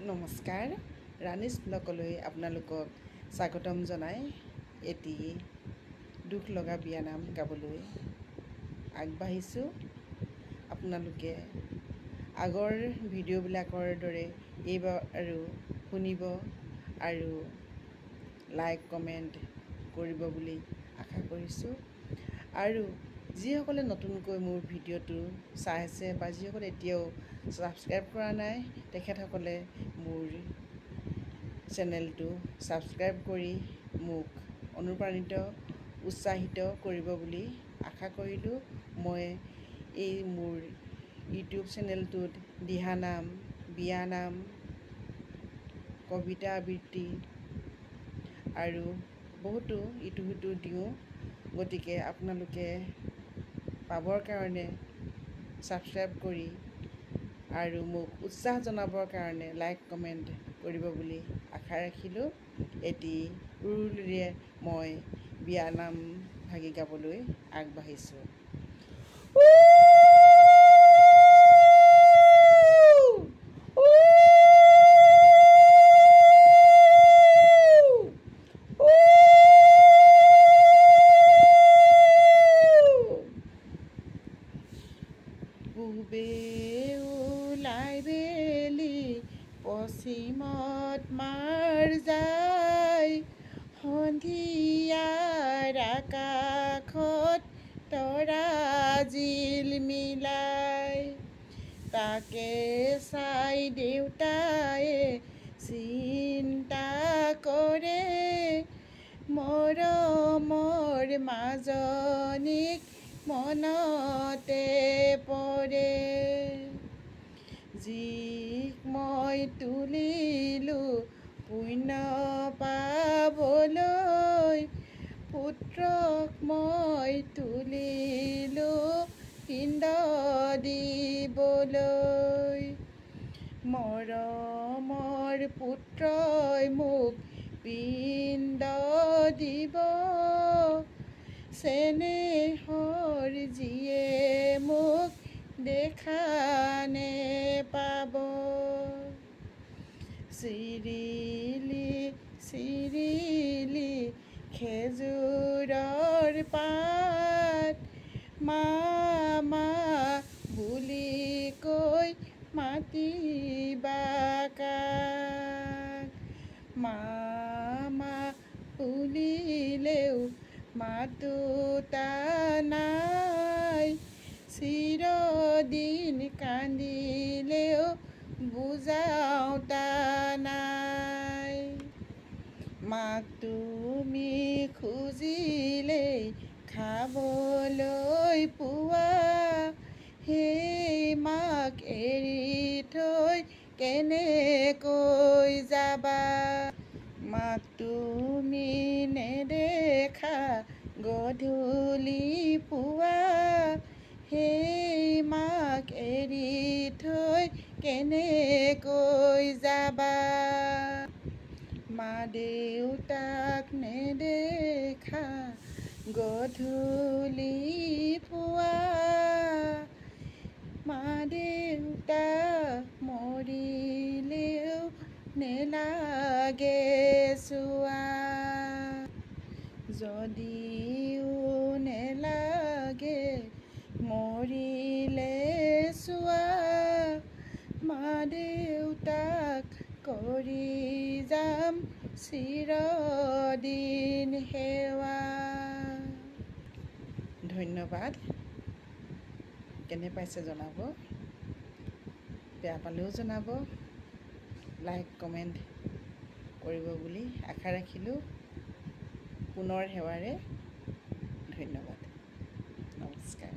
নমস্কাৰ ৰাণীজ ব্লকলৈ আপোনালোকক স্বাগতম জনাই এটি দুখ লগা বিয়ানাম গাবলৈ আগবাঢ়িছোঁ। আপোনালোকে আগৰ ভিডিঅ'বিলাকৰ দৰে এইবাৰো শুনিব আৰু লাইক কমেণ্ট কৰিব বুলি আশা কৰিছোঁ। আৰু যিসকলে নতুনকৈ মোৰ ভিডিঅ'টো চাইছে বা যিসকলে এতিয়াও ছাবস্ক্ৰাইব কৰা নাই তেখেতসকলে মোৰ চেনেলটো ছাবস্ক্ৰাইব কৰি মোক অনুপ্ৰাণিত উৎসাহিত কৰিব বুলি আশা কৰিলোঁ। মই এই মোৰ ইউটিউব চেনেলটোত দিহানাম, বিয়ানাম, কবিতা আবৃত্তি আৰু বহুতো ইটো সিটো দিওঁ। গতিকে আপোনালোকে পাবৰ কাৰণে ছাবস্ক্ৰাইব কৰি আৰু মোক উৎসাহ জনাবৰ কাৰণে লাইক কমেণ্ট কৰিব বুলি আশা ৰাখিলোঁ। এটি উৰুলিৰে মই বিয়ানাম ভাগি গাবলৈ আগবাঢ়িছোঁ। পূবে ওলাই বেলি পশ্চিমত মাৰ যায়, সন্ধিয়াৰ আকাশত তৰা জিলমিলাই। তাকে চাই দেউতায়ে চিন্তা কৰে, মৰমৰ মাজনীক মনতে পৰে। যিক মই তুলিলোঁ পুণ্য পাবলৈ, পুত্ৰক মই তুলিলোঁ পিণ্ড দিবলৈ। মৰমৰ পুত্ৰই মোক পিণ্ড দিব, চেনেহৰ জীয়ে মোক দেখা নেপাব। চিৰিলি চিৰিলি খেজুৰৰ পাত, মামা বুলি কৈ মাতিবা কাক। মামা বুলিলেও মাতোতা নাই, চিৰদিন কান্দিলেও বুজাওতা নাই। মাক তুমি খুজিলেই খাবলৈ পোৱা, সেই মাক এৰি থৈ কেনেকৈ যাবা। মাক তুমি নেদেখা গধূলি পুৱা, সেই মাক এৰি থৈ কেনেকৈ যাবা। মা দেউতাক নেদেখা গধূলি পুৱা, মা দেউতা মৰিলেও নেলাগে চোৱা। যদিও নেলাগে মৰিলে চোৱা, মা দেউতাক কৰি যাম চিৰদিন সেৱা। ধন্যবাদ। কেনে পাইছে জনাব, বেয়া পালেও জনাব, লাইক কমেণ্ট কৰিব বুলি আশা ৰাখিলোঁ। পুনৰ সেৱাৰে ধন্যবাদ। নমস্কাৰ।